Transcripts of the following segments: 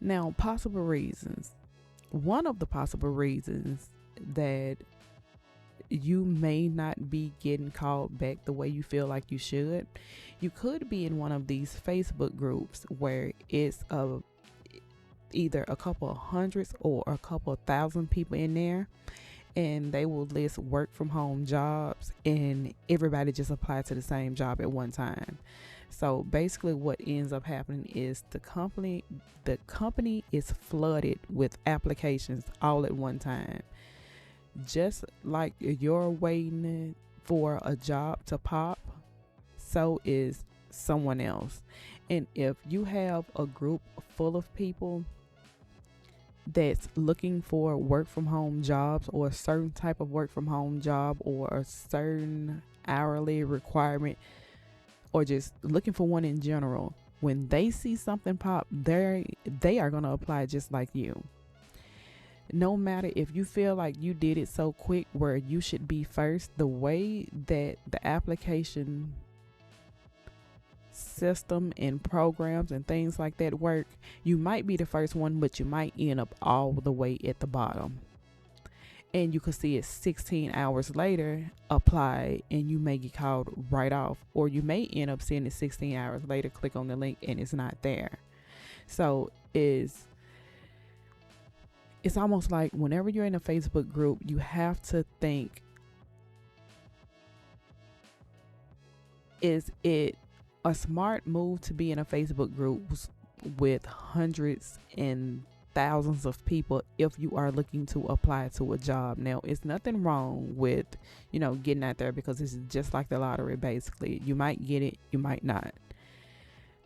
Now, possible reasons. One of the possible reasons that you may not be getting called back the way you feel like you should, you could be in one of these Facebook groups where it's either a couple of hundreds or a couple of thousand people in there, and they will list work from home jobs, and everybody just apply to the same job at one time. So basically what ends up happening is the company is flooded with applications all at one time. Just like you're waiting for a job to pop, so is someone else. And if you have a group full of people that's looking for work from home jobs, or a certain type of work from home job, or a certain hourly requirement, or just looking for one in general, when they see something pop, they are going to apply just like you. No matter if you feel like you did it so quick where you should be first, the way that the application system and programs and things like that work, you might be the first one, but you might end up all the way at the bottom. And you could see it 16 hours later, apply, and you may get called right off. Or you may end up seeing it 16 hours later, click on the link, and it's not there. So it's almost like whenever you're in a Facebook group, you have to think, is it a smart move to be in a Facebook group with hundreds and thousands of people if you are looking to apply to a job? Now, it's nothing wrong with, getting out there, because it's just like the lottery basically. You might get it, you might not.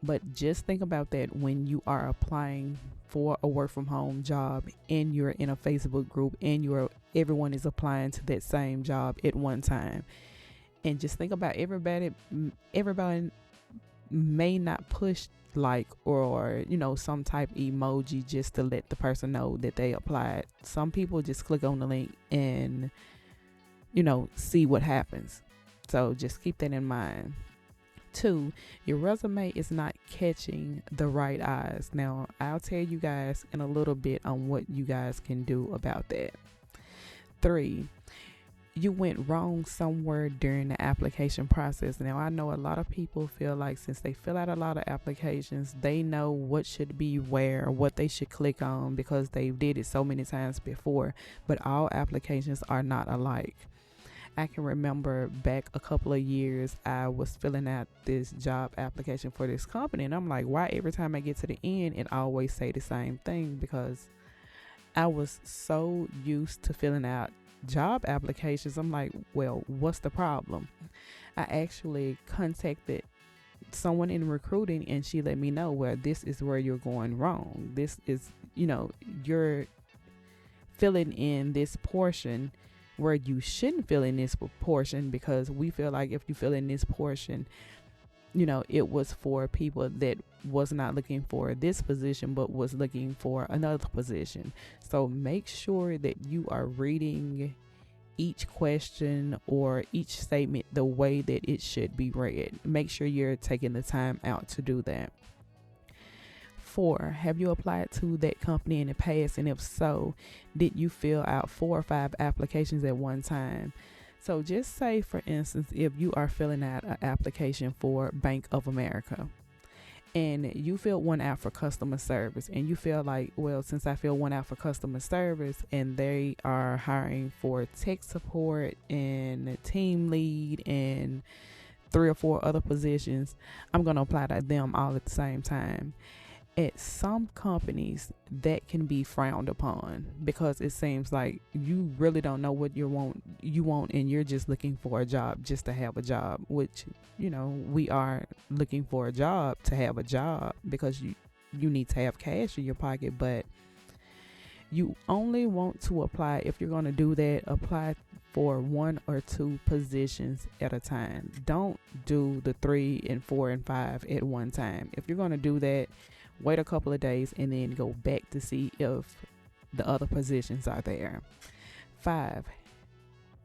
But just think about that when you are applying for a work from home job and you're in a Facebook group and everyone is applying to that same job at one time. And just think about everybody may not push like, or some type emoji just to let the person know that they applied. Some people just click on the link and see what happens. So just keep that in mind. 2, your resume is not catching the right eyes. Now, I'll tell you guys in a little bit on what you guys can do about that. 3, you went wrong somewhere during the application process. Now, I know a lot of people feel like since they fill out a lot of applications, they know what should be where, what they should click on, because they did it so many times before. But all applications are not alike. I can remember back a couple of years, I was filling out this job application for this company, and I'm like, why every time I get to the end, it always say the same thing? Because I was so used to filling out job applications. I'm like, well, what's the problem? I actually contacted someone in recruiting, and she let me know, well, this is where you're going wrong. This is, you're filling in this portion where you shouldn't fill in this portion, because we feel like if you fill in this portion, it was for people that was not looking for this position but was looking for another position. So make sure that you are reading each question or each statement the way that it should be read. Make sure you're taking the time out to do that. 4, have you applied to that company in the past? And if so, did you fill out 4 or 5 applications at one time? So just say, for instance, if you are filling out an application for Bank of America, and you filled one out for customer service, and you feel like, well, since I filled one out for customer service and they are hiring for tech support and team lead and 3 or 4 other positions, I'm going to apply to them all at the same time. At some companies, that can be frowned upon, because it seems like you really don't know what you want, and you're just looking for a job just to have a job, which, we are looking for a job to have a job, because you need to have cash in your pocket. But you only want to apply, if you're going to do that, apply for 1 or 2 positions at a time. Don't do the 3 and 4 and 5 at one time. If you're going to do that, wait a couple of days and then go back to see if the other positions are there. 5,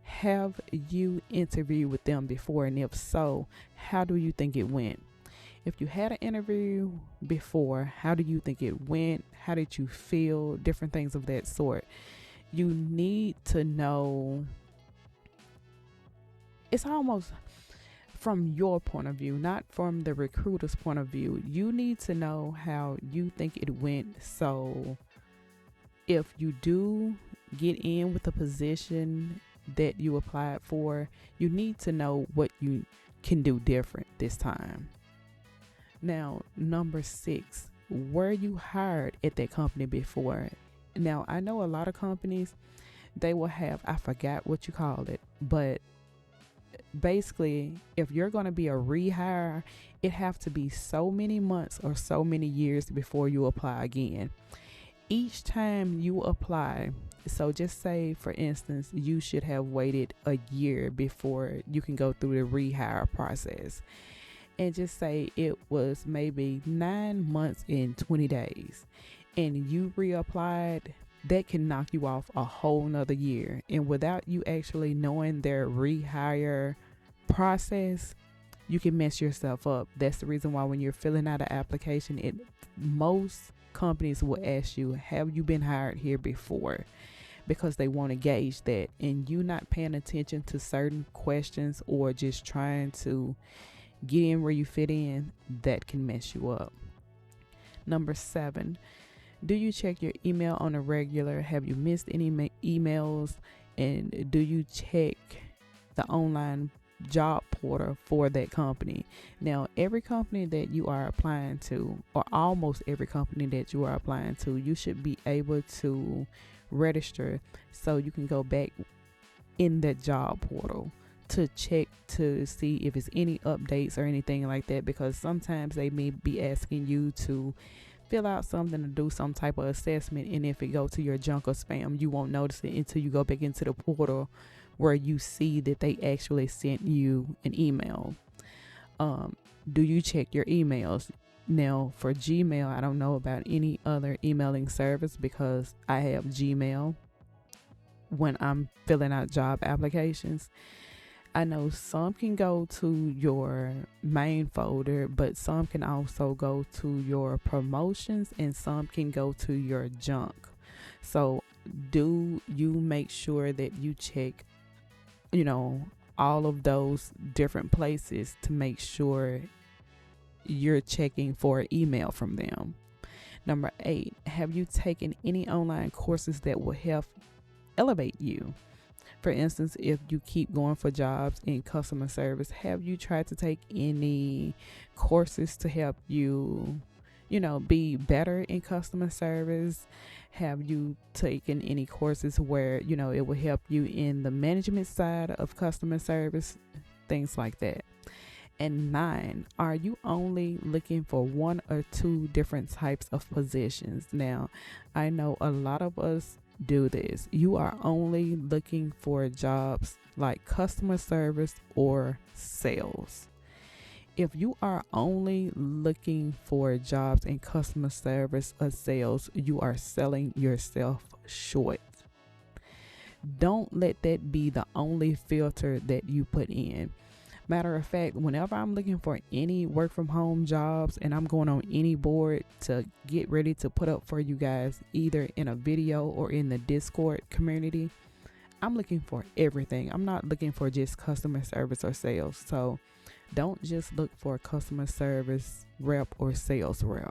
have you interviewed with them before? And if so, how do you think it went? If you had an interview before, how do you think it went? How did you feel? Different things of that sort. You need to know. It's almost from your point of view, not from the recruiter's point of view. You need to know how you think it went. So if you do get in with a position that you applied for, you need to know what you can do different this time. Now, number 6, were you hired at that company before? Now, I know a lot of companies, they will have, I forgot what you call it, but basically, if you're going to be a rehire, it have to be so many months or so many years before you apply again. Each time you apply, so just say for instance, you should have waited a year before you can go through the rehire process. And just say it was maybe 9 months and 20 days and you reapplied, that can knock you off a whole nother year. And without you actually knowing their rehire process, you can mess yourself up. That's the reason why when you're filling out an application, most companies will ask you, have you been hired here before? Because they want to gauge that. And you not paying attention to certain questions or just trying to get in where you fit in, that can mess you up. Number 7, do you check your email on a regular? Have you missed any emails? And do you check the online job portal for that company? Now, every company that you are applying to, or almost every company that you are applying to, you should be able to register so you can go back in that job portal to check to see if it's any updates or anything like that, because sometimes they may be asking you to fill out something to do some type of assessment, and if it go to your junk or spam, you won't notice it until you go back into the portal where you see that they actually sent you an email. Do you check your emails? Now, for Gmail, I don't know about any other emailing service because I have Gmail when I'm filling out job applications. I know some can go to your main folder, but some can also go to your promotions and some can go to your junk. So do you make sure that you check, all of those different places to make sure you're checking for an email from them. Number 8, have you taken any online courses that will help elevate you? For instance, if you keep going for jobs in customer service, have you tried to take any courses to help you, be better in customer service? Have you taken any courses where, it will help you in the management side of customer service? Things like that. And 9, are you only looking for 1 or 2 different types of positions? Now, I know a lot of us do this. You are only looking for jobs like customer service or sales. If you are only looking for jobs in customer service or sales, you are selling yourself short. Don't let that be the only filter that you put in. Matter of fact, whenever I'm looking for any work from home jobs and I'm going on any board to get ready to put up for you guys, either in a video or in the Discord community, I'm looking for everything. I'm not looking for just customer service or sales. So don't just look for customer service rep or sales rep.